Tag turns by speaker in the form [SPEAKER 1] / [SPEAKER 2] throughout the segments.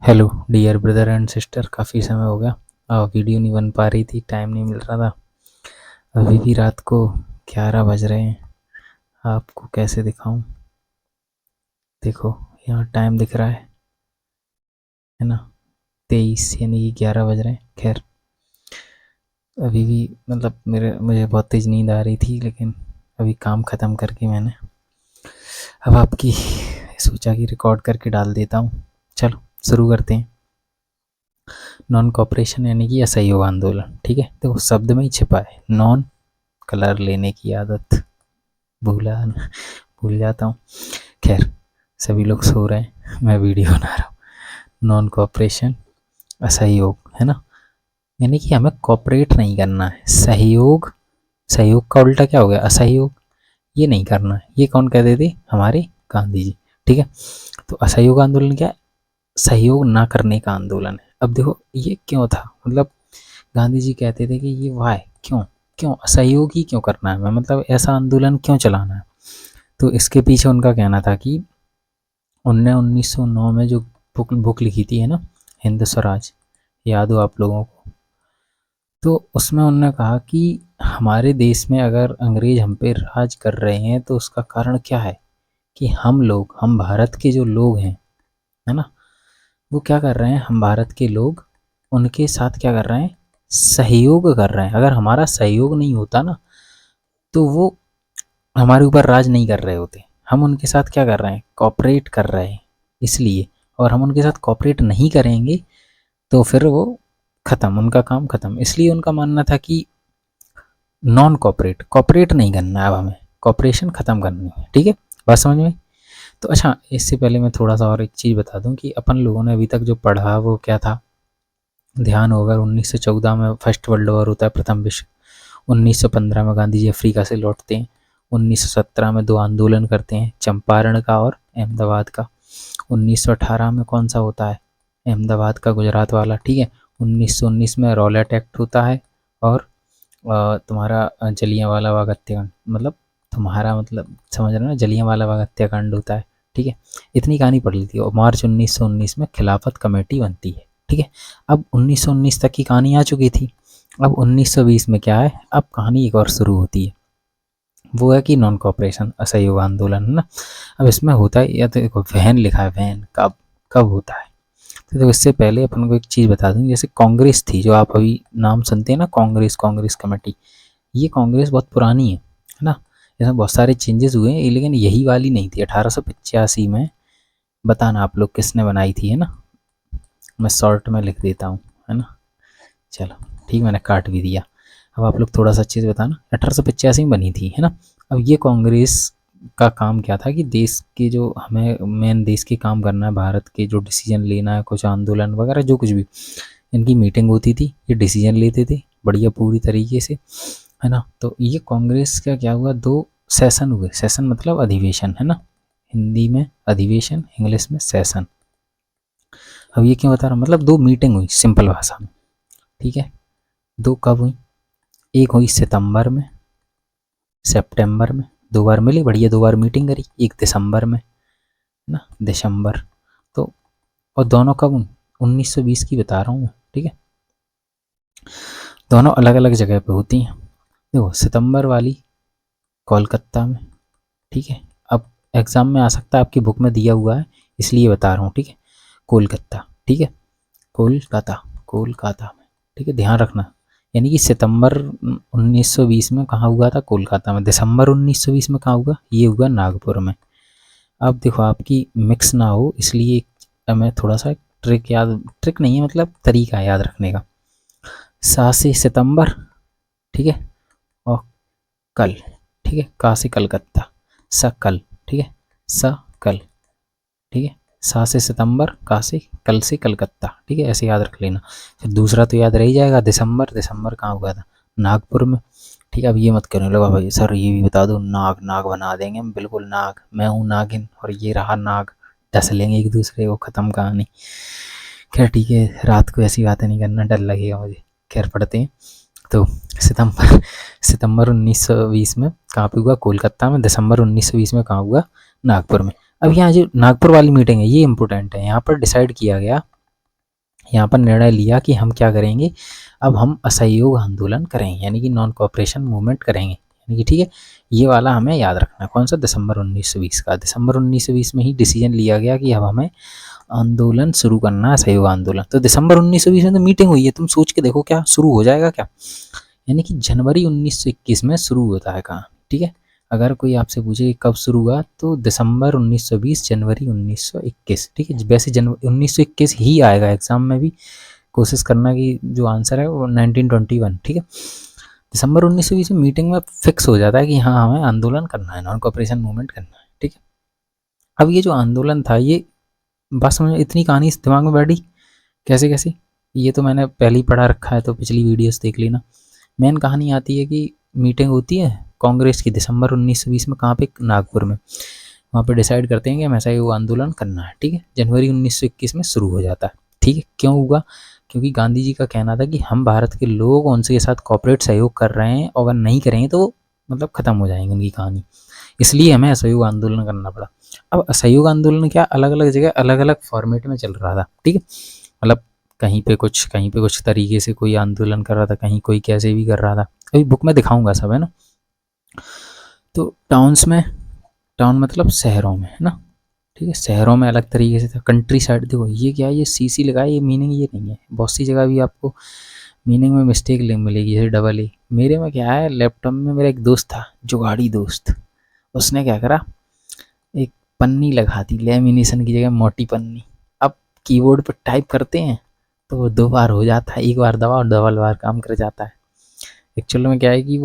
[SPEAKER 1] Hello dear brother and sister, काफ़ी समय हो गया वीडियो नहीं बन पा रही थी, टाइम नहीं मिल रहा था। अभी भी रात को 11 बज रहे हैं। आपको कैसे दिखाऊं? देखो, यहाँ टाइम दिख रहा है ना, 23 यानी कि 11 बज रहे हैं। खैर, अभी भी मतलब मुझे बहुत तेज़ नींद आ रही थी, लेकिन अभी काम ख़त्म करके मैंने अब आपकी सोचा कि रिकॉर्ड करके डाल देता हूँ। चलो शुरू करते हैं। नॉन कॉपरेशन यानी कि असहयोग आंदोलन। ठीक है, देखो शब्द में ही छिपा है नॉन, कलर लेने की आदत भूल जाता हूँ। खैर, सभी लोग सो रहे हैं, मैं वीडियो बना रहा हूँ। नॉन कॉपरेशन, असहयोग, है ना, यानी कि हमें कॉपरेट नहीं करना है। सहयोग, सहयोग का उल्टा क्या हो गया? असहयोग। ये नहीं करना है। ये कौन कहते थे? हमारे गांधी जी। ठीक है, तो असहयोग आंदोलन क्या है? सहयोग ना करने का आंदोलन है। अब देखो ये क्यों था, मतलब गांधी जी कहते थे कि ये वाई, क्यों क्यों असहयोग ही क्यों करना है, मतलब ऐसा आंदोलन क्यों चलाना है? तो इसके पीछे उनका कहना था कि उनने 1909 में जो बुक लिखी थी, है ना, हिंद स्वराज, याद हो आप लोगों को? तो उसमें उन्होंने कहा कि हमारे देश में अगर अंग्रेज हम पे राज कर रहे हैं तो उसका कारण क्या है कि हम भारत के जो लोग हैं, है ना, वो क्या कर रहे हैं, हम भारत के लोग उनके साथ क्या कर रहे हैं? सहयोग कर रहे हैं। अगर हमारा सहयोग नहीं होता ना, तो वो हमारे ऊपर राज नहीं कर रहे होते। हम उनके साथ क्या कर रहे हैं? कॉपरेट कर रहे हैं, इसलिए। और हम उनके साथ कॉपरेट नहीं करेंगे तो फिर वो ख़त्म, उनका काम ख़त्म। इसलिए उनका मानना था कि नॉन कॉपरेट, कॉपरेट नहीं करना है, अब हमें कॉपरेशन ख़त्म करनी है। ठीक है, बात समझ में? तो अच्छा, इससे पहले मैं थोड़ा सा और एक चीज़ बता दूं कि अपन लोगों ने अभी तक जो पढ़ा वो क्या था। ध्यान होगा 1914 में फर्स्ट वर्ल्ड वॉर होता है, प्रथम विश्व। 1915 में गांधी जी अफ्रीका से लौटते हैं। 1917 में दो आंदोलन करते हैं, चंपारण का और अहमदाबाद का। 1918 में कौन सा होता है? अहमदाबाद का, गुजरात वाला। ठीक है, 1919 में रॉलेट एक्ट होता है, और तुम्हारा जलियांवाला बाग हत्याकांड, मतलब तुम्हारा मतलब समझ रहे हो ना, जलियांवाला बाग हत्याकांड होता है। ठीक है, इतनी कहानी पढ़ ली थी। और मार्च 1919 में खिलाफत कमेटी बनती है। ठीक है, अब 1919 तक की कहानी आ चुकी थी। अब 1920 में क्या है, अब कहानी एक और शुरू होती है। वो है कि नॉन कॉपरेशन, असहयोग आंदोलन, है ना। अब इसमें होता है, या तो देखो वहन लिखा है, वहन कब कब होता है। तो इससे पहले अपन को एक चीज़ बता दूं, जैसे कांग्रेस थी, जो आप अभी नाम सुनते हैं ना, कांग्रेस, कांग्रेस कमेटी। ये कांग्रेस बहुत पुरानी है ना। इसमें बहुत सारे चेंजेस हुए हैं, लेकिन यही वाली नहीं थी। 1885 में, बताना आप लोग किसने बनाई थी, है ना। मैं शॉर्ट में लिख देता हूँ, है ना। चलो ठीक, मैंने काट भी दिया। अब आप लोग थोड़ा सा चीज़ बताना, 1885 में बनी थी, है ना। अब ये कांग्रेस का काम क्या था कि देश के जो, हमें मेन देश के काम करना है, भारत के जो डिसीजन लेना है, कुछ आंदोलन वगैरह जो कुछ भी, इनकी मीटिंग होती थी, ये डिसीजन लेते थे बढ़िया पूरी तरीके से, है ना। तो ये कांग्रेस का क्या हुआ, दो सेशन हुए। सेशन मतलब अधिवेशन, है ना, हिंदी में अधिवेशन, इंग्लिश में सेशन। अब ये क्यों बता रहा हूँ, मतलब दो मीटिंग हुई सिंपल भाषा में। ठीक है, दो कब हुई? एक हुई सितंबर में, सितंबर में, दो बार मिली, बढ़िया दो बार मीटिंग करी। एक दिसंबर में, है ना, दिसंबर। तो और दोनों कब हुई? 1920 की बता रहा हूँ मैं। ठीक है, दोनों अलग अलग जगह पे होती हैं। देखो सितंबर वाली कोलकाता में। ठीक है, अब एग्ज़ाम में आ सकता है, आपकी बुक में दिया हुआ है, इसलिए बता रहा हूँ। ठीक है, कोलकाता। ठीक है, कोलकाता, कोलकाता में। ठीक है, ध्यान रखना। यानी कि सितंबर 1920 में कहाँ हुआ था? कोलकाता में। दिसंबर 1920 में कहाँ हुआ? ये हुआ नागपुर में। अब देखो आपकी मिक्स ना हो, इसलिए मैं थोड़ा सा ट्रिक याद, ट्रिक नहीं है, मतलब तरीका है याद रखने का। सा से सितंबर, ठीक है, और कल, ठीक है, का से कलकत्ता, स कल, ठीक है, स कल, ठीक है, सा से सितंबर, का से कलकत्ता। ठीक है, ऐसे याद रख लेना। फिर दूसरा तो याद रह ही जाएगा, दिसंबर। दिसंबर कहाँ हुआ था? नागपुर में। ठीक है, अब ये मत करने लगा भाई सर ये भी बता दो, नाग नाग बना देंगे हम, बिल्कुल नाग, मैं हूँ नागिन और ये रहा नाग, डस लेंगे एक दूसरे को, ख़त्म कहानी। खैर ठीक है, रात को ऐसी बातें नहीं करना, डर लगेगा मुझे। खैर पढ़ते हैं। तो सितंबर सितंबर 1920 में कहाँ पे हुआ? कोलकाता में। दिसंबर 1920 में कहाँ हुआ? नागपुर में। अब यहाँ जो नागपुर वाली मीटिंग है ये इम्पोर्टेंट है, यहाँ पर डिसाइड किया गया यहाँ पर निर्णय लिया कि हम क्या करेंगे, अब हम असहयोग आंदोलन करेंगे, यानी कि नॉन कोऑपरेशन मूवमेंट करेंगे, यानी कि ठीक है। ये वाला हमें याद रखना है। कौन सा? दिसंबर 1920 का। दिसंबर 1920 में ही डिसीजन लिया गया कि अब हमें आंदोलन शुरू करना है, असहयोग आंदोलन। तो दिसंबर 1920 में तो मीटिंग हुई है, तुम सोच के देखो क्या शुरू हो जाएगा क्या, यानी कि जनवरी 1921 में शुरू होता है कहाँ, ठीक है। अगर कोई आपसे पूछे कि कब शुरू हुआ, तो दिसंबर 1920, जनवरी 1921, ठीक है। वैसे जनवरी 1921 ही आएगा एग्जाम में भी, कोशिश करना कि जो आंसर है वो 1921, ठीक है। दिसंबर 1920 में मीटिंग में फिक्स हो जाता है कि हाँ हमें आंदोलन करना है, नॉन कोऑपरेशन मूवमेंट करना है, ठीक है। अब ये जो आंदोलन था, ये बस में इतनी कहानी इस दिमाग में बैठी कैसे कैसे, ये तो मैंने पहले ही पढ़ा रखा है, तो पिछली वीडियोस देख लेना। मेन कहानी आती है कि मीटिंग होती है कांग्रेस की दिसंबर 1920 में, कहाँ पे? नागपुर में। वहाँ पे डिसाइड करते हैं कि हमें वो आंदोलन करना है, ठीक है। जनवरी 1921 में शुरू हो जाता है, ठीक है। क्यों हुआ? क्योंकि गांधी जी का कहना था कि हम भारत के लोग उनके साथ कॉपरेट सहयोग कर रहे हैं, और अगर नहीं करेंगे तो मतलब ख़त्म हो जाएंगे उनकी कहानी, इसलिए हमें असहयोग आंदोलन करना पड़ा। अब असहयोग आंदोलन क्या, अलग अलग जगह अलग अलग फॉर्मेट में चल रहा था, ठीक है। मतलब कहीं पे कुछ तरीके से कोई आंदोलन कर रहा था, कहीं कोई कैसे भी कर रहा था। अभी बुक में दिखाऊंगा सब, है ना। तो टाउन्स में, टाउन मतलब शहरों में, है ना, ठीक है। शहरों में अलग तरीके से था। कंट्री साइड देखो, ये क्या है, ये सी लगा है, ये मीनिंग ये नहीं है। बहुत सी जगह भी आपको मीनिंग में मिस्टेक मिलेगी, जैसे डबल ए। मेरे में क्या है, लैपटॉप में मेरा एक दोस्त था, जुगाड़ी दोस्त, उसने क्या करा, एक पन्नी लगा दी, लेमिनेशन की जगह मोटी पन्नी। अब कीबोर्ड पर टाइप करते हैं तो वो 2 बार हो जाता है, एक बार दबाओ डबल बार काम कर जाता है। एक्चुअल में क्या है कि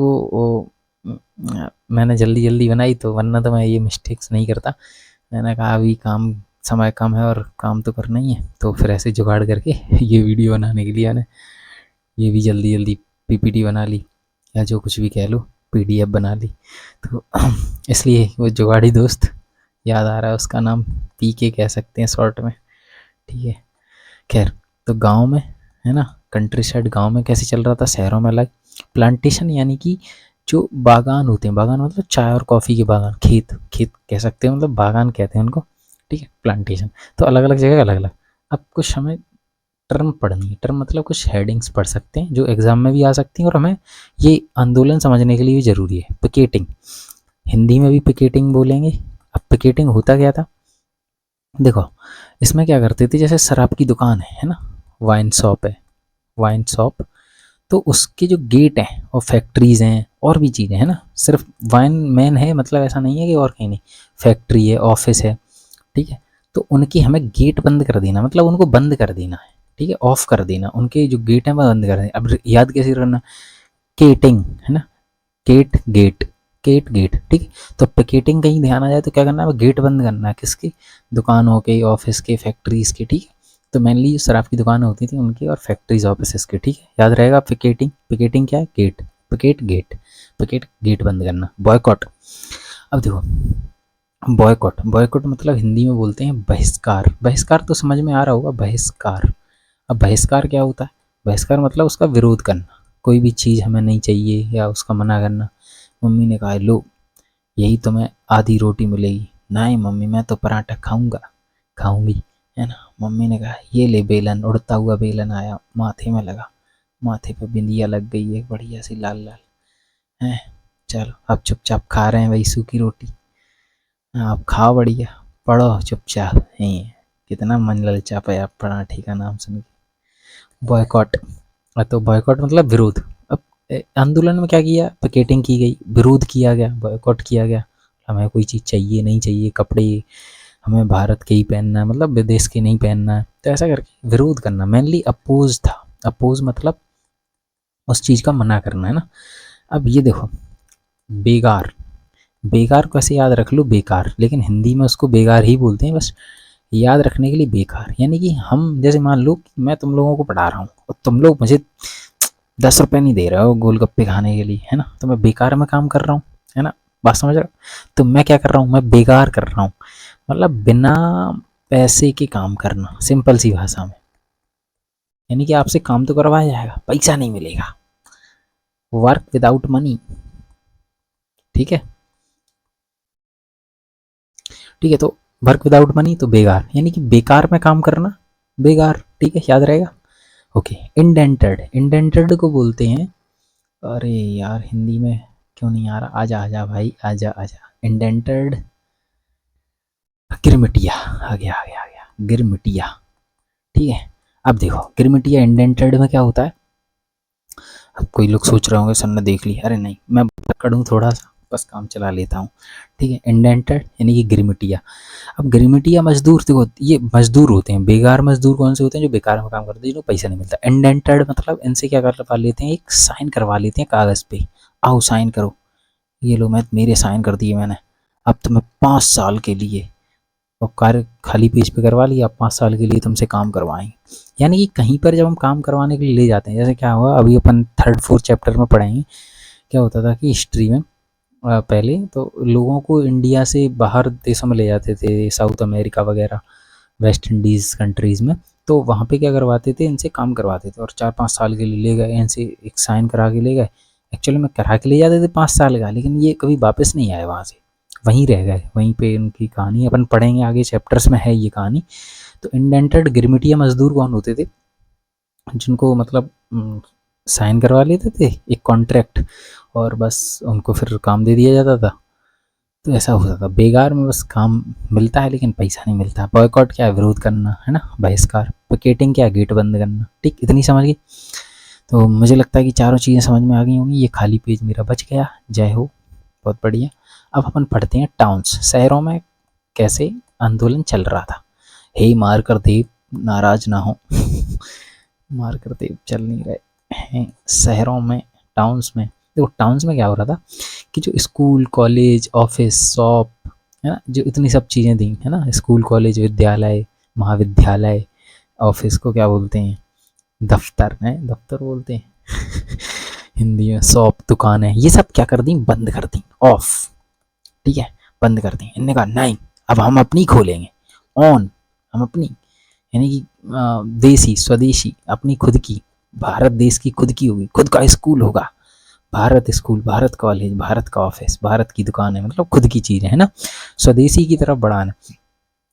[SPEAKER 1] मैंने जल्दी जल्दी बनाई, तो वरना तो मैं ये मिस्टेक्स नहीं करता। मैंने कहा अभी काम, समय कम है और काम तो करना ही है, तो फिर ऐसे जुगाड़ करके ये वीडियो बनाने के लिए मैंने ये भी जल्दी जल्दी पीपीटी बना ली, या जो कुछ भी कह लो, पीडीएफ बना ली। तो इसलिए वो जुगाड़ी दोस्त याद आ रहा है, उसका नाम पीके कह सकते हैं शॉर्ट में, ठीक है। खैर, तो गांव में, है ना, कंट्री साइड गांव में कैसे चल रहा था, शहरों में अलग। प्लांटेशन यानी कि जो बागान होते हैं, बागान मतलब चाय और कॉफ़ी के बागान, खेत खेत कह सकते हैं, मतलब बागान कहते हैं उनको, ठीक है। प्लांटेशन तो अलग अलग जगह अलग अलग। अब कुछ हमें टर्म पढ़नी है, टर्म मतलब कुछ हेडिंग्स पढ़ सकते हैं जो एग्जाम में भी आ सकती हैं, और हमें ये आंदोलन समझने के लिए भी ज़रूरी है। पिकेटिंग, हिंदी में भी पिकेटिंग बोलेंगे। अब पिकेटिंग होता क्या था, देखो, इसमें क्या करते थे, जैसे शराब की दुकान है ना, वाइन शॉप है, वाइन शॉप, तो उसके जो गेट हैं और फैक्ट्रीज़ हैं और भी चीज़ें हैं ना, सिर्फ वाइन मैन है मतलब ऐसा नहीं है कि और कहीं नहीं, फैक्ट्री है, ऑफिस है, ठीक है। तो उनकी हमें गेट बंद कर देना, मतलब उनको बंद कर देना है, ठीक है, ऑफ कर देना, उनके जो गेट हैं वो बंद कर देना। अब याद कैसे करना, केटिंग, है ना, केट गेट, केट गेट, ठीक है। तो पिकेटिंग कहीं ध्यान आ जाए तो क्या करना है, गेट बंद करना है, किसके, दुकानों के, ऑफिस के, फैक्ट्रीज़ के, ठीक है। तो मेनली शराब की दुकानें होती थी उनकी, और फैक्ट्रीज ऑफिस के, ठीक है, याद रहेगा। पिकेटिंग, पिकेटिंग क्या है, gate, picket gate, picket gate बंद करना। बॉयकॉट, अब देखो, बॉयकॉट, बॉयकॉट मतलब हिंदी में बोलते हैं बहिष्कार। बहिष्कार तो समझ में आ रहा होगा, बहिष्कार। अब बहिष्कार क्या होता है, बहिष्कार मतलब उसका विरोध करना, कोई भी चीज़ हमें नहीं चाहिए या उसका मना करना। मम्मी ने कहा लो यही तुम्हें आधी रोटी मिलेगी, नहीं मम्मी मैं तो पराठा खाऊंगा, खाऊंगी, है ना। मम्मी ने कहा ये ले बेलन, उड़ता हुआ बेलन आया, माथे में लगा, माथे पे बिंदिया लग गई है बढ़िया सी लाल लाल, है, चलो अब चुपचाप खा रहे हैं वही सूखी रोटी, आप खाओ बढ़िया, पढ़ो चुपचाप है। कितना मन ललचा पाया पराठे का नाम सुन के। बॉयकॉट, तो बॉयकॉट मतलब विरोध। अब आंदोलन में क्या किया, पिकेटिंग की गई, विरोध किया गया, बॉयकॉट किया गया, हमें कोई चीज़ चाहिए नहीं चाहिए, कपड़े हमें भारत के ही पहनना है, मतलब विदेश के नहीं पहनना है, तो ऐसा करके विरोध करना, मेनली अपोज था। अपोज मतलब उस चीज़ का मना करना, है ना। अब ये देखो, बेगार, बेकार कैसे याद रख लो, बेकार, लेकिन हिंदी में उसको बेगार ही बोलते हैं, बस याद रखने के लिए बेकार। यानी कि हम, जैसे मान लो कि मैं तुम लोगों को पढ़ा रहा हूँ और तुम लोग मुझे 10 रुपये नहीं दे रहे हो गोलगप्पे खाने के लिए, है ना, तो मैं बेकार में काम कर रहा हूँ, है ना, बात समझ रहे हो। तो मैं क्या कर रहा हूँ, मैं बेकार कर रहा हूँ, मतलब बिना पैसे के काम करना, सिंपल सी भाषा में। यानी कि आपसे काम तो करवाया जाएगा, पैसा नहीं मिलेगा, वर्क विदाउट मनी, ठीक है, ठीक है। तो वर्क विदाउट मनी तो बेकार, यानी कि बेकार में काम करना, बेकार, ठीक है, याद रहेगा। ओके, इंडेंटेड, इंडेंटेड को बोलते हैं, अरे यार हिंदी में क्यों नहीं आ रहा, आजा आजा भाई, आजा आजा, इंडेंटेड, गिरमिटिया, आ गया गिरमिटिया, ठीक है। अब देखो गिरमिटिया इंडेंटेड में क्या होता है। अब कोई लोग सोच रहे होंगे सर ने देख ली, अरे नहीं, मैं पकड़ूँ थोड़ा सा, बस काम चला लेता हूँ, ठीक है। इंडेंटेड यानी कि गिरमिटिया। अब गिरमिटिया मजदूर, देखो ये मजदूर होते हैं, बेकार मजदूर कौन से होते हैं, जो बेकार में काम करते हैं, जिनको पैसा नहीं मिलता। इंडेंटेड मतलब इनसे क्या करवा लेते हैं, एक साइन करवा लेते हैं कागज़ पे, आओ साइन करो, ये लो, मैं मेरे साइन कर दिए मैंने, अब तुम्हें 5 साल के लिए, और कार्य खाली पेज पे करवा लिया, 5 साल के लिए तुमसे काम करवाएंगे। यानी कि कहीं पर जब हम काम करवाने के लिए ले जाते हैं, जैसे क्या हुआ अभी अपन 3rd 4th चैप्टर में पढ़ेंगे, क्या होता था कि हिस्ट्री में पहले तो लोगों को इंडिया से बाहर देशों में ले जाते थे, साउथ अमेरिका वगैरह, वेस्ट इंडीज़ कंट्रीज़ में, तो वहाँ पे क्या करवाते थे, इनसे काम करवाते थे, और 4-5 साल के लिए ले गए, इनसे एक साइन करा के ले गए। एक्चुअली में करा के ले जाते थे 5 साल का, लेकिन ये कभी वापस नहीं आए वहाँ से, वहीं रह गए, वहीं पे उनकी कहानी अपन पढ़ेंगे आगे चैप्टर्स में है ये कहानी। तो इंडेंटेड गिरमिटिया मजदूर कौन होते थे, जिनको मतलब साइन करवा लेते थे एक कॉन्ट्रैक्ट, और बस उनको फिर काम दे दिया जाता था। तो ऐसा होता था, बेकार में बस काम मिलता है लेकिन पैसा नहीं मिलता। बॉयकॉट क्या है, विरोध करना है ना, बहिष्कार। पिकेटिंग क्या है, गेट बंद करना, ठीक, इतनी समझ गई। तो मुझे लगता है कि चारों चीज़ें समझ में आ गई होंगी। ये खाली पेज मेरा बच गया, जय हो, बहुत बढ़िया। अब अपन पढ़ते हैं टाउन्स, शहरों में कैसे आंदोलन चल रहा था। हे मारकर देव नाराज ना हो मारकर देव चल नहीं रहे हैं शहरों में, टाउन्स में। देखो टाउन्स में क्या हो रहा था कि जो स्कूल कॉलेज ऑफिस शॉप है ना, जो इतनी सब चीज़ें दी है ना, स्कूल कॉलेज विद्यालय महाविद्यालय, ऑफिस को क्या बोलते हैं, दफ्तर है, दफ्तर बोलते हैं हिंदी में, शॉप दुकान है, ये सब क्या कर दी, बंद कर दी, ऑफ, ठीक है, बंद कर दी। इनने कहा नहीं, अब हम अपनी खोलेंगे, ऑन, हम अपनी, यानी कि देसी स्वदेशी, अपनी खुद की, भारत देश की खुद की होगी, खुद का स्कूल होगा, भारत स्कूल, भारत कॉलेज, भारत का ऑफिस, भारत की दुकान है, मतलब खुद की चीज़ है ना, स्वदेशी की तरफ बढ़ाना।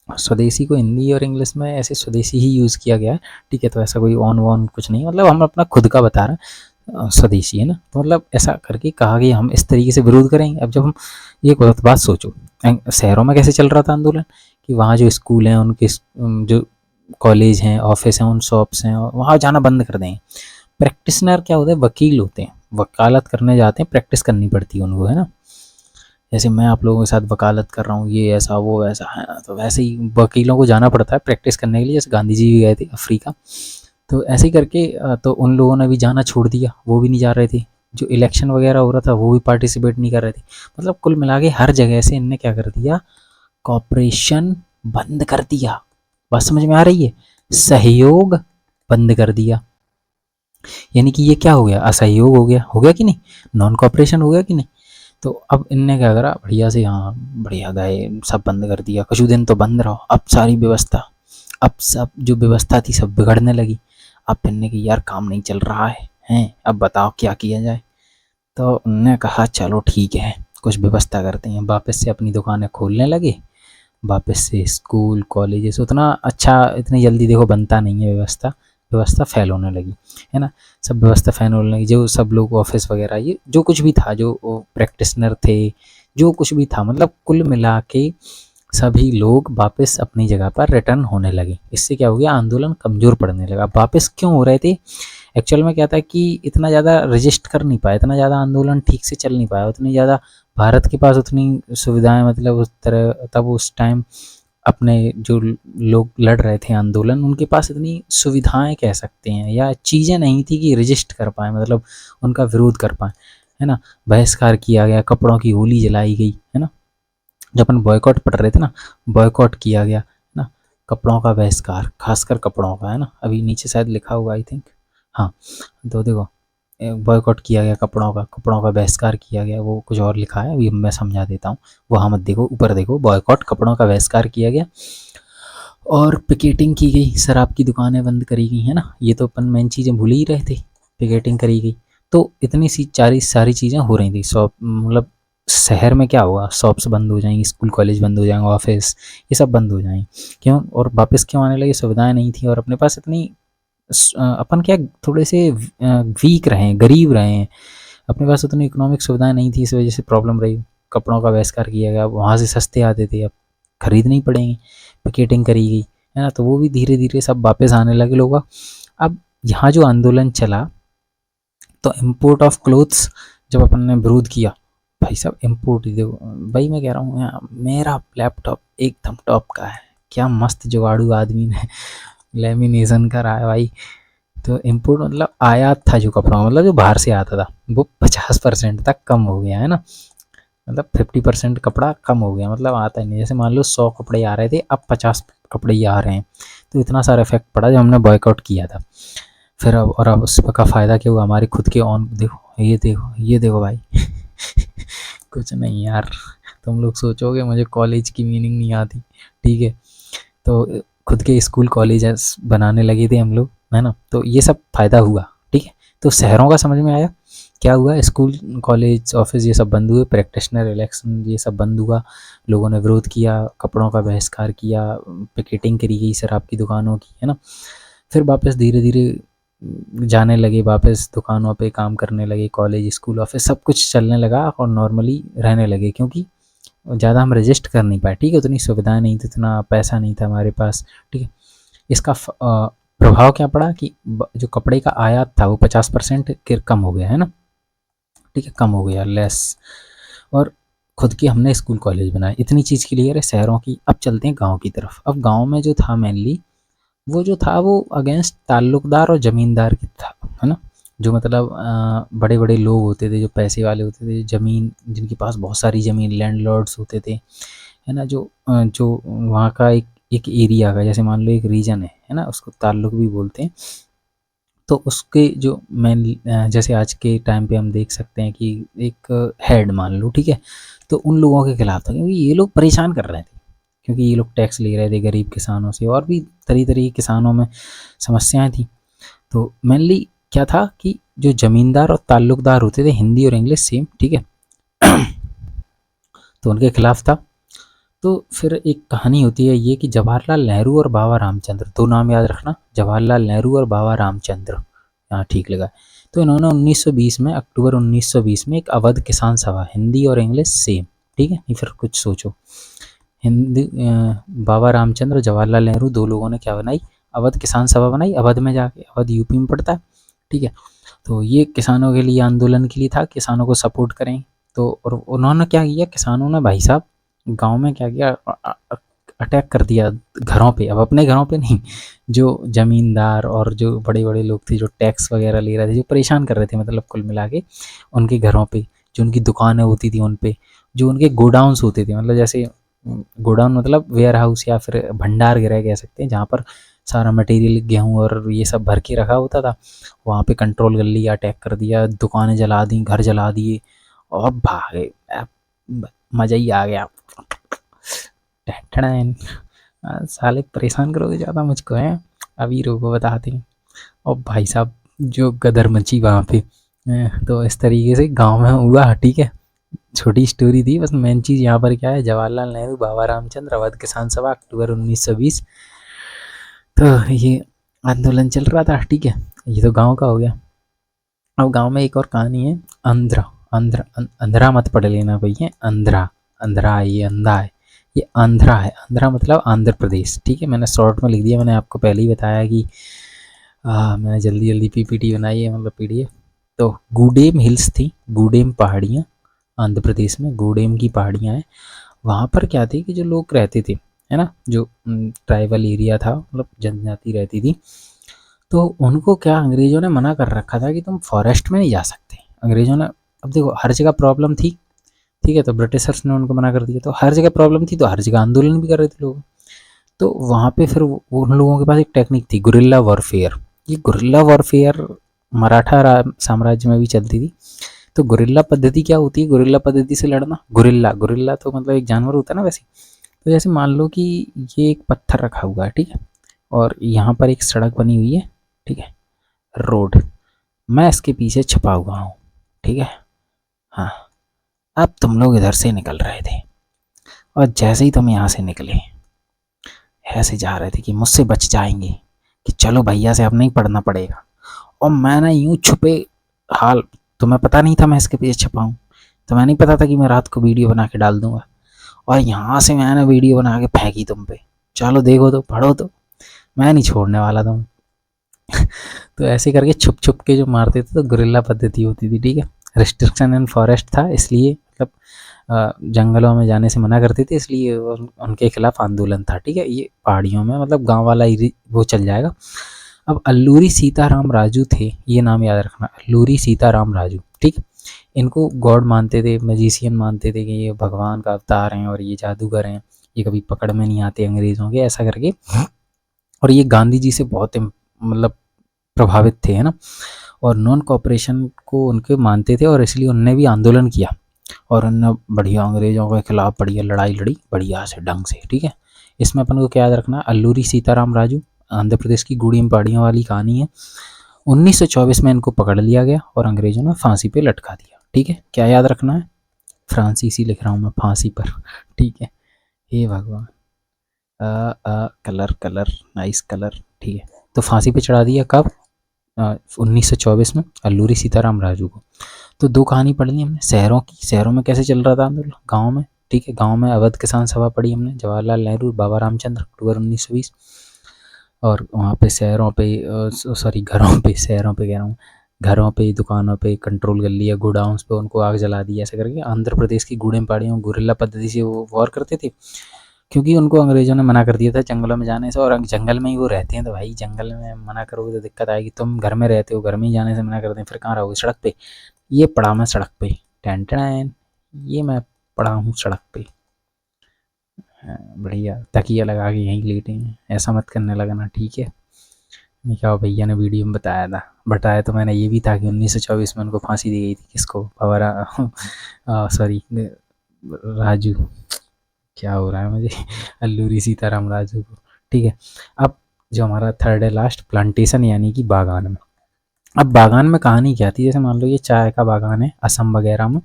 [SPEAKER 1] स्वदेशी को हिंदी और इंग्लिश में ऐसे स्वदेशी ही यूज़ किया गया है, ठीक है। तो ऐसा कोई ऑन वॉन कुछ नहीं, मतलब हम अपना खुद का बता रहे हैं, स्वदेशी है ना, तो मतलब ऐसा करके कहा कि हम इस तरीके से विरोध करेंगे। अब जब हम ये बात सोचो, शहरों में कैसे चल रहा था आंदोलन, कि वहाँ जो स्कूल हैं उनके जो कॉलेज हैं ऑफिस हैं उन शॉप्स हैं, वहाँ जाना बंद कर देंगे। प्रैक्टिशनर क्या होता है, वकील होते हैं, वकालत करने जाते हैं, प्रैक्टिस करनी पड़ती है उनको, है ना। जैसे मैं आप लोगों के साथ वकालत कर रहा हूँ, ये ऐसा वो ऐसा है ना, तो वैसे ही वकीलों को जाना पड़ता है प्रैक्टिस करने के लिए। जैसे गांधी जी भी गए थे अफ्रीका, तो ऐसे ही करके तो उन लोगों ने भी जाना छोड़ दिया, वो भी नहीं जा रहे थे। जो इलेक्शन वगैरह हो रहा था वो भी पार्टिसिपेट नहीं कर रहे थे। मतलब कुल मिला के हर जगह से इनने क्या कर दिया, कॉपरेशन बंद कर दिया। बात समझ में आ रही है, सहयोग बंद कर दिया, यानी कि ये क्या हो गया, असहयोग हो गया कि नहीं, नॉन कॉपरेशन हो गया कि नहीं। तो अब इनने क्या करा, बढ़िया से, हाँ बढ़िया गए, सब बंद कर दिया, कुछ दिन तो बंद रहो। अब सारी व्यवस्था, अब सब जो व्यवस्था थी सब बिगड़ने लगी। अब इनने की यार काम नहीं चल रहा है, हैं अब बताओ क्या किया जाए। तो उनने कहा चलो ठीक है, कुछ व्यवस्था करते हैं, वापस से अपनी दुकानें खोलने लगे, वापस से स्कूल कॉलेजेस, उतना अच्छा इतनी जल्दी देखो बनता नहीं है व्यवस्था, व्यवस्था फैल होने लगी, है ना। सब व्यवस्था फैल होने लगी, जो सब लोग ऑफिस वगैरह, ये जो कुछ भी था, जो प्रैक्टिशनर थे, जो कुछ भी था, मतलब कुल मिला के सभी लोग वापस अपनी जगह पर रिटर्न होने लगे। इससे क्या हो गया, आंदोलन कमज़ोर पड़ने लगा। वापस क्यों हो रहे थे, एक्चुअल में क्या था कि इतना ज़्यादा रजिस्ट कर नहीं पाया, इतना ज़्यादा आंदोलन ठीक से चल नहीं पाया, उतनी ज़्यादा भारत के पास उतनी सुविधाएं, मतलब उस तरह तब उस टाइम अपने जो लोग लड़ रहे थे आंदोलन, उनके पास इतनी सुविधाएं कह सकते हैं या चीज़ें नहीं थी कि रजिस्ट कर पाए, मतलब उनका विरोध कर पाए, है ना। बहिष्कार किया गया, कपड़ों की होली जलाई गई, है ना। जब अपन बॉयकॉट पढ़ रहे थे ना, बॉयकॉट किया गया, है ना, कपड़ों का बहिष्कार, खासकर कपड़ों का, है ना, अभी नीचे शायद लिखा हुआ आई थिंक, हाँ। तो देखो बॉयकॉट किया गया, कपड़ों का बहिष्कार किया गया, वो कुछ और लिखा है, अभी मैं समझा देता हूँ, वहाँ मत देखो, ऊपर देखो, बॉयकॉट कपड़ों का बहिष्कार किया गया, और पिकेटिंग की गई, शराब की दुकानें बंद करी गई, है ना। ये तो अपन मेन चीज़ें भूल ही रहे थे, पिकेटिंग करी गई। तो इतनी सी सारी चीज़ें हो रही थी, शॉप मतलब शहर में क्या होगा, शॉप्स बंद हो जाएंगी, स्कूल कॉलेज बंद हो जाएंगे, ऑफिस ये सब बंद हो जाएंगे। क्यों? और वापस क्यों आने लगे? सुविधाएं नहीं थी और अपने पास इतनी अपन क्या थोड़े से वीक रहे, गरीब रहे हैं, अपने पास उतनी इकोनॉमिक सुविधाएं नहीं थी, इस वजह से प्रॉब्लम रही। कपड़ों का बहिष्कार किया गया, वहाँ से सस्ते आते थे, अब खरीदनी पड़ेंगे, पिकेटिंग करी गई, है ना। तो वो भी धीरे धीरे सब वापस आने लगे लोग। अब यहाँ जो आंदोलन चला, तो इम्पोर्ट ऑफ क्लोथ्स जब अपन ने विरोध किया, भाई साहब इम्पोर्ट ही देखो, भाई मैं कह रहा हूँ मेरा लैपटॉप एकदम टॉप का है, क्या मस्त जुगाड़ू आदमी ने लेमिनेशन करा है भाई। तो इम्पोर्ट मतलब आयात था जो कपड़ा, मतलब जो बाहर से आता था, वो 50% तक कम हो गया है ना, मतलब 50% कपड़ा कम हो गया, मतलब आता ही नहीं। जैसे मान लो 100 कपड़े आ रहे थे, अब 50 कपड़े ही आ रहे हैं। तो इतना सारा इफेक्ट पड़ा जब हमने बॉयकआउट किया था। फिर अब उसका फ़ायदा क्या हुआ, हमारे खुद के ऑन देखो, ये देखो भाई कुछ नहीं यार, तुम लोग सोचोगे मुझे कॉलेज की मीनिंग नहीं आती, ठीक है। तो खुद के स्कूल कॉलेजेस बनाने लगे थे हम लोग, है ना। तो ये सब फ़ायदा हुआ, ठीक है। तो शहरों का समझ में आया क्या हुआ, स्कूल कॉलेज ऑफिस ये सब बंद हुए, प्रैक्टिशनर इलेक्शन ये सब बंद हुआ, लोगों ने विरोध किया, कपड़ों का बहिष्कार किया, पिकेटिंग करी गई शराब की दुकानों की, है ना। फिर वापस धीरे धीरे जाने लगे, वापस दुकानों पे काम करने लगे, कॉलेज स्कूल ऑफिस सब कुछ चलने लगा और नॉर्मली रहने लगे, क्योंकि ज़्यादा हम रजिस्ट कर नहीं पाए, ठीक है। उतनी सुविधाएं नहीं थी, उतना पैसा नहीं था हमारे पास, ठीक है। इसका प्रभाव क्या पड़ा कि जो कपड़े का आयात था वो 50% कम हो गया, है ना, ठीक है, कम हो गया, लेस। और खुद की हमने स्कूल कॉलेज बनाए, इतनी चीज़ के लिए। अरे शहरों की, अब चलते हैं गांव की तरफ। अब गांव में जो था मेनली, वो जो था वो अगेंस्ट ताल्लुकदार और ज़मींदार की था, है ना। जो मतलब बड़े बड़े लोग होते थे, जो पैसे वाले होते थे, ज़मीन जिनके पास बहुत सारी ज़मीन, लैंडलॉर्ड्स होते थे, है ना। जो वहाँ का एक एक एरिया का, जैसे मान लो एक रीजन है ना, उसको ताल्लुक भी बोलते हैं। तो उसके जो मेन, जैसे आज के टाइम पे हम देख सकते हैं कि एक हेड मान लो, ठीक है। तो उन लोगों के खिलाफ था, क्योंकि ये लोग परेशान कर रहे थे, क्योंकि ये लोग टैक्स ले रहे थे गरीब किसानों से, और भी तरह तरह के किसानों में समस्याएं थी। तो मेनली क्या था कि जो ज़मींदार और ताल्लुकदार होते थे, हिंदी और इंग्लिश सेम, ठीक है, तो उनके खिलाफ था। तो फिर एक कहानी होती है ये कि जवाहरलाल नेहरू और बाबा रामचंद्र, दो नाम याद रखना, जवाहरलाल नेहरू और बाबा रामचंद्र, हाँ ठीक लगा। तो इन्होंने 1920 में, अक्टूबर 1920 में एक अवध किसान सभा, हिंदी और इंग्लिश सेम, ठीक है। नहीं फिर कुछ सोचो, हिंदी बाबा रामचंद्र, जवाहरलाल नेहरू, दो लोगों ने क्या बनाई, अवध किसान सभा बनाई, अवध में जाके, अवध यूपी में पड़ता है, ठीक है। तो ये किसानों के लिए, आंदोलन के लिए था, किसानों को सपोर्ट करें। तो और उन्होंने क्या किया, किसानों ने भाई साहब गांव में क्या किया, अटैक कर दिया घरों पे। अब अपने घरों पे नहीं, जो जमींदार और जो बड़े बड़े लोग थे, जो टैक्स वगैरह ले रहे थे, जो परेशान कर रहे थे, मतलब कुल मिला के उनके घरों पे, जो उनकी दुकानें होती थी उन पे, जो उनके गोडाउंस होते थे, मतलब जैसे गोडाउन मतलब वेयर हाउस या फिर भंडार गृह कह सकते हैं, जहाँ पर सारा मटेरियल, गेहूँ और ये सब भर के रखा होता था, वहाँ पे कंट्रोल कर लिया, अटैक कर दिया, दुकानें जला दी, घर जला दिए और भागे। मज़ा ही आ गया। टैन साले परेशान करोगे ज़्यादा मुझको, है अभी रोको बताते हैं। और भाई साहब जो गदर मची वहाँ पे, तो इस तरीके से गांव में हुआ, ठीक है। छोटी स्टोरी थी बस, मेन चीज़ यहाँ पर क्या है, जवाहरलाल नेहरू, बाबा रामचंद्र, अवध किसान सभा, अक्टूबर 1920। तो ये आंदोलन चल रहा था, ठीक है। ये तो गांव का हो गया। अब गांव में एक और कहानी है, अंध्रा। अंध्रा मत पढ़ लेना भैया, अंध्रा, अंध्रा ये अंधा है, ये आंध्रा है। आंध्रा मतलब आंध्र प्रदेश, ठीक है। मैंने शॉर्ट में लिख दिया, मैंने आपको पहले ही बताया कि मैंने जल्दी जल्दी पीपीटी बनाई है, मतलब पीडीएफ। तो गूडेम हिल्स थी, गूडेम पहाड़ियाँ, आंध्र प्रदेश में गूडेम की पहाड़ियाँ हैं। वहाँ पर क्या थी कि जो लोग रहते थे, है ना, जो ट्राइबल एरिया था, मतलब जनजाति रहती थी, तो उनको क्या अंग्रेज़ों ने मना कर रखा था कि तुम फॉरेस्ट में नहीं जा सकते। अंग्रेज़ों ने, अब देखो हर जगह प्रॉब्लम थी, ठीक है, तो ब्रिटिशर्स ने उनको मना कर दिया, तो हर जगह प्रॉब्लम थी, तो हर जगह आंदोलन भी कर रहे थे लोग। तो वहाँ पे फिर उन लोगों के पास एक टेक्निक थी, गुरिल्ला वॉरफेयर। ये गुरिल्ला वॉरफेयर मराठा साम्राज्य में भी चलती थी। तो गुरिल्ला पद्धति क्या होती है, गुरिल्ला पद्धति से लड़ना, गुरिल्ला, गुरिल्ला तो मतलब एक जानवर होता है ना वैसे। तो जैसे मान लो कि ये एक पत्थर रखा हुआ है, ठीक है, और यहाँ पर एक सड़क बनी हुई है, ठीक है, रोड, मैं इसके पीछे छुपा हुआ हूँ, ठीक है, हाँ। अब तुम लोग इधर से निकल रहे थे और जैसे ही तुम यहाँ से निकले ऐसे जा रहे थे कि मुझसे बच जाएंगे, कि चलो भैया से अब नहीं पढ़ना पड़ेगा, और मैं ना यूं छुपे हाल, तुम्हें पता नहीं था मैं इसके पीछे छुपा हूँ, तुम्हें नहीं पता था कि मैं रात को वीडियो बना के डाल दूंगा, और यहाँ से मैंने वीडियो बना के फेंकी तुम पे, चलो देखो तो पढ़ो तो, मैं नहीं छोड़ने वाला तुम। तो ऐसे करके छुप छुप के जो मारते थे, तो गुरिल्ला पद्धति होती थी, ठीक है। रिस्ट्रिक्शन इन फॉरेस्ट था, इसलिए मतलब जंगलों में जाने से मना करते थे, इसलिए उनके खिलाफ आंदोलन था, ठीक है। ये पहाड़ियों में मतलब गांव वाला वो चल जाएगा। अब अल्लूरी सीताराम राजू थे, ये नाम याद रखना, अल्लूरी सीताराम राजू, ठीक। इनको गॉड मानते थे, मैजिशियन मानते थे कि ये भगवान का अवतार हैं और ये जादूगर हैं, ये कभी पकड़ में नहीं आते अंग्रेज़ों के, ऐसा करके। और ये गांधी जी से बहुत मतलब प्रभावित थे, है ना, और नॉन कॉपरेशन को उनके मानते थे, और इसलिए उनने भी आंदोलन किया, और उनने बढ़िया अंग्रेज़ों के खिलाफ बढ़िया लड़ाई लड़ी, बढ़िया से ढंग से, ठीक है। इसमें अपन को क्या याद रखना, अल्लूरी सीताराम राजू आंध्र प्रदेश की गूढ़ी पहाड़ियों वाली कहानी है। 1924 में इनको पकड़ लिया गया और अंग्रेज़ों ने फांसी पे लटका दिया, ठीक है। क्या याद रखना है, फ्रांसीसी लिख रहा हूँ मैं, फांसी पर, ठीक है। हे भगवान, कलर कलर नाइस कलर, ठीक है। तो फांसी पे चढ़ा दिया कब, 1924 में अल्लूरी सीताराम राजू को। तो दो कहानी पढ़ ली हमने शहरों की, शहरों में कैसे चल रहा था आंदोलन, गाँव में, ठीक है। गाँव में अवध किसान सभा पढ़ी हमने, जवाहरलाल नेहरू, बाबा रामचंद्र, अक्टूबर 1920। और वहाँ पे शहरों पे, सॉरी घरों पे, शहरों पे कह रहा हूँ, घरों पे, दुकानों पे कंट्रोल कर लिया, गोडाउंस पे उनको आग जला दी, ऐसे करके। आंध्र प्रदेश की गूढ़े पहाड़ियों गुरिल्ला पद्धति से वो वॉर करते थे, क्योंकि उनको अंग्रेज़ों ने मना कर दिया था जंगलों में जाने से, और जंगल में ही वो रहते हैं, तो भाई जंगल में मना करोगे तो दिक्कत आएगी। तुम घर में रहते हो, घर में ही जाने से मना करते हैं, फिर कहाँ रहोगे, सड़क पे। ये पढ़ा मैं सड़क पे, टेन टेन, ये मैं पढ़ा हूँ सड़क पे। बढ़िया तकिया लगा के यहीं लेटे हैं, ऐसा मत करने लगना, ठीक है। मैं क्या भैया ने वीडियो में बताया तो मैंने ये भी था कि 1924 में उनको फांसी दी गई थी, किसको, बाबा सॉरी राजू, क्या हो रहा है मुझे, अल्लूरी सीताराम राजू को, ठीक है। अब जो हमारा थर्ड है लास्ट, प्लांटेशन यानी कि बागान में। अब बागान में कहानी क्या थी, जैसे मान लो ये चाय का बागान है असम वगैरह में,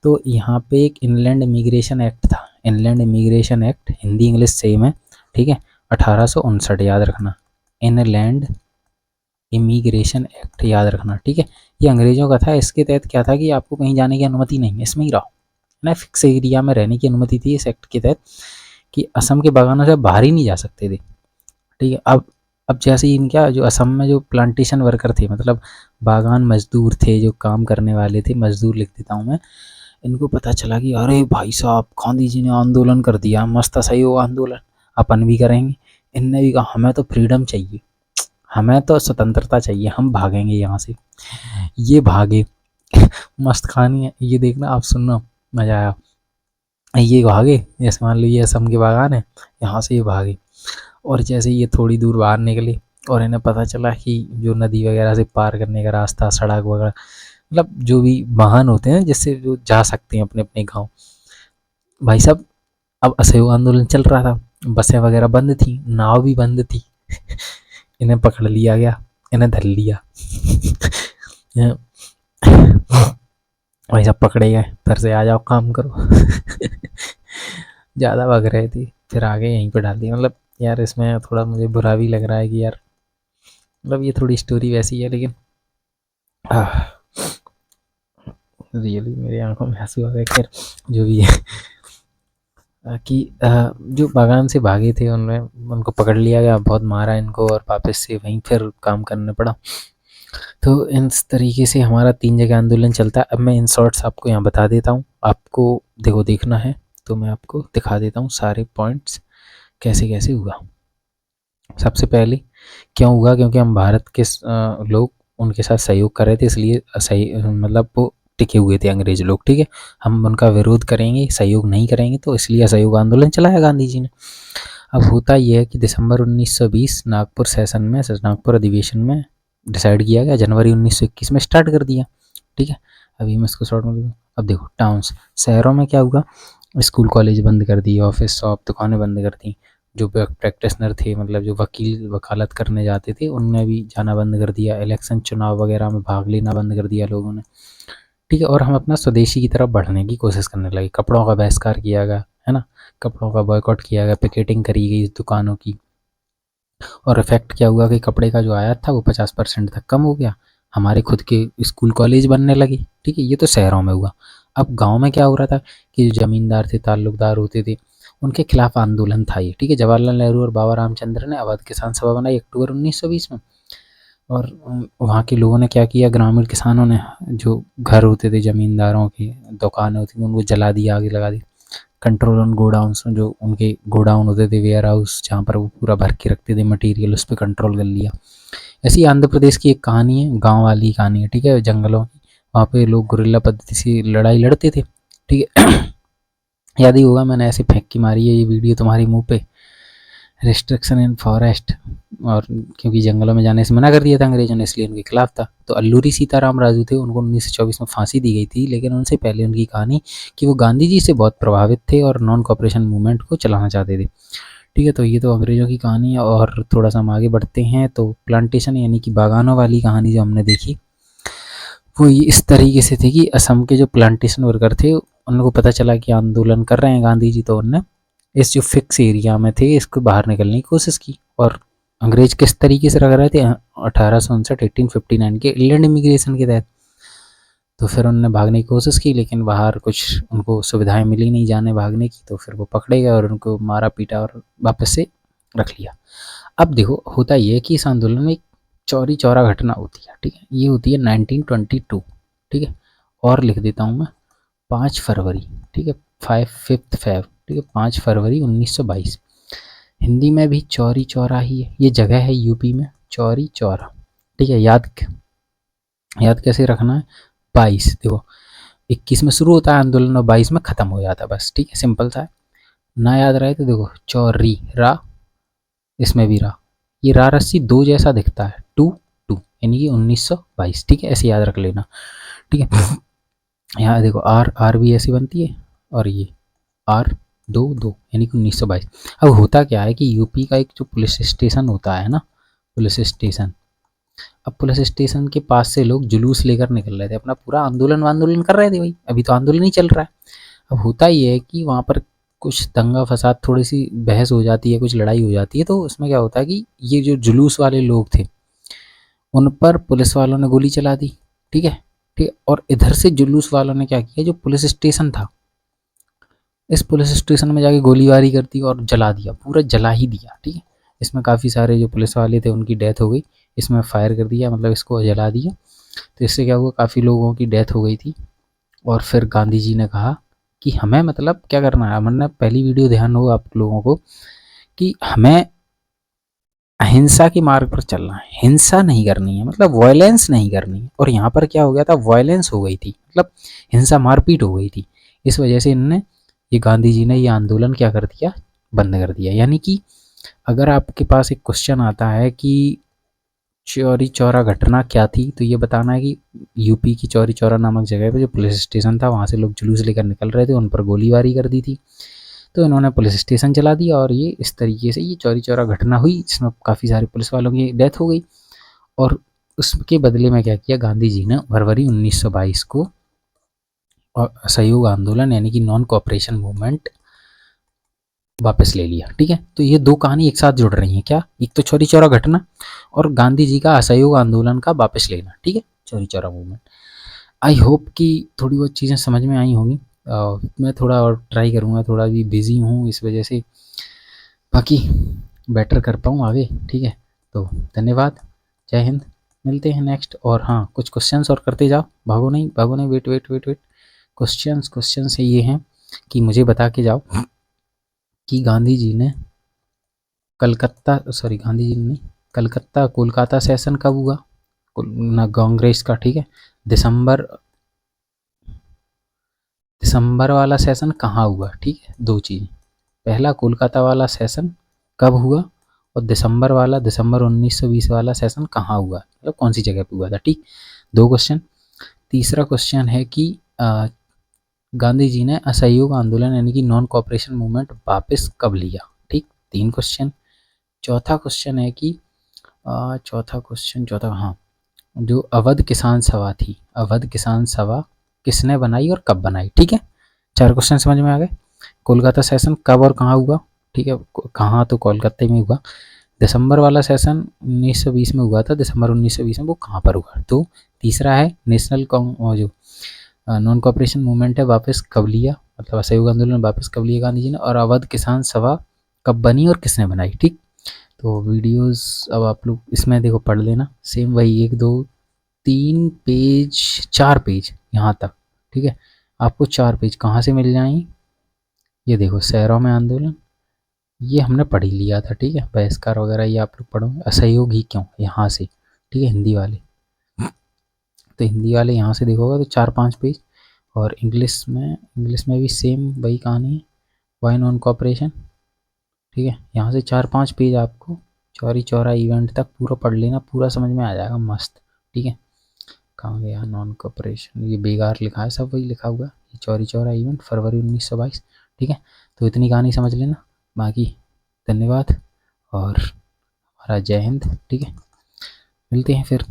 [SPEAKER 1] तो यहाँ पे एक इनलैंड इमिग्रेशन एक्ट था, inland immigration act, Hindi English same है, ठीक है। 1859 याद रखना, इनलैंड इमिग्रेशन एक्ट याद रखना, ठीक है। ये अंग्रेज़ों का था, इसके तहत क्या था कि आपको कहीं जाने की अनुमति नहीं है, इसमें ही रहो ना, फिक्स एरिया में रहने की अनुमति थी इस एक्ट के तहत, कि असम के बागानों से बाहर ही नहीं जा सकते थे, ठीक है। अब जैसे ही इनका जो असम में जो प्लांटेशन वर्कर थे, मतलब बागान मजदूर थे, जो काम करने वाले थे, मजदूर लिख देता हूँ मैं, इनको पता चला कि अरे भाई साहब गांधी जी ने आंदोलन कर दिया, मस्त सही हो आंदोलन, अपन भी करेंगे। इनने भी कहा हमें तो फ्रीडम चाहिए, हमें तो स्वतंत्रता चाहिए, हम भागेंगे यहाँ से। ये भागे, मस्त कहानी है ये, देखना आप, सुनना मजा आया। ये भागे, जैसे मान लो ये असम के बागान है, यहाँ से ये भागे, और जैसे ये थोड़ी दूर बाहर निकले और इन्हें पता चला कि जो नदी वगैरह से पार करने का रास्ता, सड़क वगैरह, मतलब जो भी वाहन होते हैं जिससे जो जा सकते हैं अपने अपने गाँव, भाई साहब अब असहयोग आंदोलन चल रहा था, बसें वगैरह बंद थी, नाव भी बंद थी। इन्हें पकड़ लिया गया, इन्हें धर लिया। भाई साहब पकड़े गए, फिर से आ जाओ काम करो। ज़्यादा भाग रहे थे, फिर आगे यहीं पे डाल दिया। मतलब यार इसमें थोड़ा मुझे बुरा भी लग रहा है कि यार, मतलब ये थोड़ी स्टोरी वैसी है, लेकिन रियली मेरी आंखों में आंसू आ गए। खैर जो भी है, कि जो बागान से भागे थे उनमें उनको पकड़ लिया गया, बहुत मारा इनको, और वापस से वहीं फिर काम करने पड़ा। तो इस तरीके से हमारा 3 जगह आंदोलन चलता है। अब मैं इन शॉर्ट्स आपको यहाँ बता देता हूँ, आपको देखना है तो मैं आपको दिखा देता हूँ सारे पॉइंट्स कैसे कैसे हुआ। सबसे पहले क्यों हुआ, क्योंकि हम भारत के लोग उनके साथ सहयोग कर रहे थे, इसलिए सही मतलब वो टिके हुए थे अंग्रेज लोग, ठीक है। हम उनका विरोध करेंगे, सहयोग नहीं करेंगे, तो इसलिए असहयोग आंदोलन चलाया गांधी जी ने। अब होता यह है कि दिसंबर 1920 नागपुर सेशन में, नागपुर अधिवेशन में डिसाइड किया गया, जनवरी 1921 में स्टार्ट कर दिया, ठीक है। अभी मैं इसको शॉर्ट में, अब देखो टाउन्स, शहरों में क्या हुआ, स्कूल कॉलेज बंद कर दिए, ऑफिस शॉप दुकानें बंद कर दी, जो प्रैक्टिशनर थे, मतलब जो वकील वकालत करने जाते थे, उनने भी जाना बंद कर दिया, इलेक्शन चुनाव वगैरह में भाग लेना बंद कर दिया लोगों ने, ठीक है, और हम अपना स्वदेशी की तरफ बढ़ने की कोशिश करने लगे। कपड़ों का बहिष्कार किया गया, है ना, कपड़ों का बॉयकॉट किया गया, पिकेटिंग करी गई दुकानों की, और इफेक्ट क्या हुआ कि कपड़े का जो आयात था वो 50% तक कम हो गया। हमारे खुद के स्कूल कॉलेज बनने लगे। ठीक है, ये तो शहरों में हुआ। अब गांव में क्या हो रहा था कि जो जमींदार थे, ताल्लुकदार होते थे, उनके खिलाफ आंदोलन था ये। ठीक है, जवाहरलाल नेहरू और बाबा रामचंद्र ने अवध किसान सभा बनाई अक्टूबर 1920 में। और वहाँ के लोगों ने क्या किया, ग्रामीण किसानों ने जो घर होते थे जमींदारों के, दुकानें होती थी, उनको जला दिया, आग लगा दी। कंट्रोल ऑन गोडाउन्स में, जो उनके गोडाउन होते थे, वेयर हाउस, जहाँ पर वो पूरा भर के रखते थे मटेरियल, उस पर कंट्रोल कर लिया। ऐसी आंध्र प्रदेश की एक कहानी है, गांव वाली कहानी है। ठीक है, जंगलों की, वहाँ पे लोग गुरिल्ला पद्धति से लड़ाई लड़ते थे। ठीक है, याद ही होगा, मैंने ऐसे फेंक की मारी है ये वीडियो तुम्हारे मुंह पे, रिस्ट्रिक्शन इन फॉरेस्ट, और क्योंकि जंगलों में जाने से मना कर दिया था अंग्रेजों ने, इसलिए उनके खिलाफ था। तो अल्लूरी सीताराम राजू थे, उनको 1924 में फांसी दी गई थी, लेकिन उनसे पहले उनकी कहानी कि वो गांधी जी से बहुत प्रभावित थे और नॉन कॉपरेशन मूवमेंट को चलाना चाहते थे। ठीक है, तो ये तो अंग्रेजों की कहानी है। और थोड़ा सा हम आगे बढ़ते हैं तो प्लांटेशन यानी कि बागानों वाली कहानी जो हमने देखी, वो इस तरीके से थी कि असम के जो प्लांटेशन वर्कर थे, उनको पता चला कि आंदोलन कर रहे हैं गांधी जी, तो उनने इस जो फिक्स एरिया में थे इसको बाहर निकलने की कोशिश की। और अंग्रेज किस तरीके से रख रहे थे, 1859 के इंग्लैंड इमिग्रेशन के तहत। तो फिर उन्होंने भागने की कोशिश की, लेकिन बाहर कुछ उनको सुविधाएं मिली नहीं जाने भागने की, तो फिर वो पकड़े गए और उनको मारा पीटा और वापस से रख लिया। अब देखो, होता ये है कि इस आंदोलन में एक चौरी चौरा घटना होती है। ठीक है, ये होती है 1922। ठीक है, और लिख देता हूँ मैं 5 फरवरी। ठीक है, 5 ठीक है, 5 फरवरी 1922। हिंदी में भी चौरी चौरा ही है, ये जगह है यूपी में, चौरी चौरा। ठीक है, याद कैसे रखना है, 22, देखो 21 में शुरू होता है आंदोलन और 22 में ख़त्म हो जाता है, बस। ठीक है, सिंपल सा है। ना याद रहे तो देखो, चौरी रा, इसमें भी रा, ये रा रस्सी दो जैसा दिखता है, टू टू, यानी कि 1922। ठीक है, ऐसे याद रख लेना। ठीक है, यहाँ देखो आर आर भी ऐसी बनती है, और ये आर दो दो, यानी कि 1922। अब होता क्या है कि यूपी का एक जो पुलिस स्टेशन होता है ना, पुलिस स्टेशन, अब पुलिस स्टेशन के पास से लोग जुलूस लेकर निकल रहे थे, अपना पूरा आंदोलन कर रहे थे भाई, अभी तो आंदोलन ही चल रहा है। अब होता ये है कि वहाँ पर कुछ दंगा फसाद, थोड़ी सी बहस हो जाती है, कुछ लड़ाई हो जाती है, तो उसमें क्या होता है कि ये जो जुलूस वाले लोग थे उन पर पुलिस वालों ने गोली चला दी। ठीक है, ठीक है, और इधर से जुलूस वालों ने क्या किया, जो पुलिस स्टेशन था, इस पुलिस स्टेशन में जाके गोलीबारी कर दी और जला दिया, पूरा जला ही दिया। ठीक है, इसमें काफ़ी सारे जो पुलिस वाले थे उनकी डेथ हो गई, इसमें फायर कर दिया, मतलब इसको जला दिया। तो इससे क्या हुआ, काफ़ी लोगों की डेथ हो गई थी। और फिर गांधी जी ने कहा कि हमें मतलब क्या करना है, वरना पहली वीडियो ध्यान हो आप लोगों को कि हमें अहिंसा के मार्ग पर चलना है, हिंसा नहीं करनी है, मतलब वायलेंस नहीं करनी है। और यहाँ पर क्या हो गया था, वायलेंस हो गई थी, मतलब हिंसा, मारपीट हो गई थी। इस वजह से इनने, ये गांधी जी ने ये आंदोलन क्या कर दिया, बंद कर दिया। यानी कि अगर आपके पास एक क्वेश्चन आता है कि चौरी चौरा घटना क्या थी, तो ये बताना है कि यूपी की चौरी चौरा नामक जगह पे जो पुलिस स्टेशन था, वहाँ से लोग जुलूस लेकर निकल रहे थे, उन पर गोलीबारी कर दी थी, तो इन्होंने पुलिस स्टेशन जला दिया। और ये इस तरीके से ये चौरी चौरा घटना हुई, जिसमें काफ़ी सारे पुलिस वालों की डेथ हो गई। और उसके बदले में क्या किया गांधी जी ने, फरवरी 1922 को असहयोग आंदोलन यानी कि नॉन कोऑपरेशन मूवमेंट वापस ले लिया। ठीक है, तो ये दो कहानी एक साथ जुड़ रही हैं क्या, एक तो चौरी चौरा घटना और गांधी जी का असहयोग आंदोलन का वापस लेना। ठीक है, Chauri Chaura movement. I hope कि थोड़ी बहुत चीज़ें समझ में आई होंगी। मैं थोड़ा और ट्राई करूँगा, थोड़ा भी बिजी हूँ इस वजह से, बाकी बेटर कर पाऊँ आगे। ठीक है, तो धन्यवाद, जय हिंद, मिलते हैं नेक्स्ट। और हाँ, कुछ क्वेश्चंस और करते जाओ, भागो नहीं भागो नहीं, wait wait wait wait. Questions ये हैं कि मुझे बता के जाओ कि गांधी जी ने कलकत्ता कोलकाता सेशन कब हुआ, ना कांग्रेस का। ठीक है, दिसंबर वाला सेशन कहाँ हुआ। ठीक है, दो चीज़, पहला कोलकाता वाला सेशन कब हुआ, और दिसंबर 1920 वाला सेशन कहाँ हुआ, मतलब कौन सी जगह पे हुआ था। ठीक, दो क्वेश्चन। तीसरा क्वेश्चन है कि गांधी जी ने असहयोग आंदोलन यानी कि नॉन कोऑपरेशन मूवमेंट वापस कब लिया। ठीक, 3 क्वेश्चन। चौथा क्वेश्चन है कि चौथा, हाँ, जो अवध किसान सभा थी, अवध किसान सभा किसने बनाई और कब बनाई। ठीक है, 4 क्वेश्चन समझ में आ गए। कोलकाता सेशन कब और कहाँ हुआ। ठीक है, कहाँ तो कोलकाता में हुआ। दिसंबर वाला सेशन 1920 में हुआ था, दिसंबर 1920 में, वो कहाँ पर हुआ। तो तीसरा है नेशनल जो नॉन कॉपरेशन मूवमेंट है वापस कब लिया, मतलब असहयोग आंदोलन वापस कब लिया गांधी जी ने, और अवध किसान सभा कब बनी और किसने बनाई। ठीक, तो वीडियोस अब आप लोग इसमें देखो पढ़ लेना, सेम वही 1 2 3 पेज 4 पेज यहाँ तक। ठीक है, आपको 4 पेज कहाँ से मिल जाएंगे, ये देखो शहरों में आंदोलन, ये हमने पढ़ ही लिया था। ठीक है, बहिष्कार वगैरह ये आप लोग पढ़ोगे। असहयोग ही क्यों, यहाँ से। ठीक है, हिंदी वाले, तो हिंदी वाले यहाँ से देखोगे तो 4-5 पेज। और इंग्लिश में भी सेम वही कहानी है, वाई नॉन कॉपरेशन। ठीक है, यहाँ से 4-5 पेज आपको चौरी चौरा इवेंट तक पूरा पढ़ लेना, पूरा समझ में आ जाएगा मस्त। ठीक है, कहाँ गया नॉन कॉपरेशन, ये बेकार लिखा है, सब वही लिखा हुआ ये चौरी चौरा इवेंट फरवरी 1922। ठीक है, तो इतनी कहानी समझ लेना। बाकी धन्यवाद और हमारा जय हिंद। ठीक है, मिलते हैं फिर।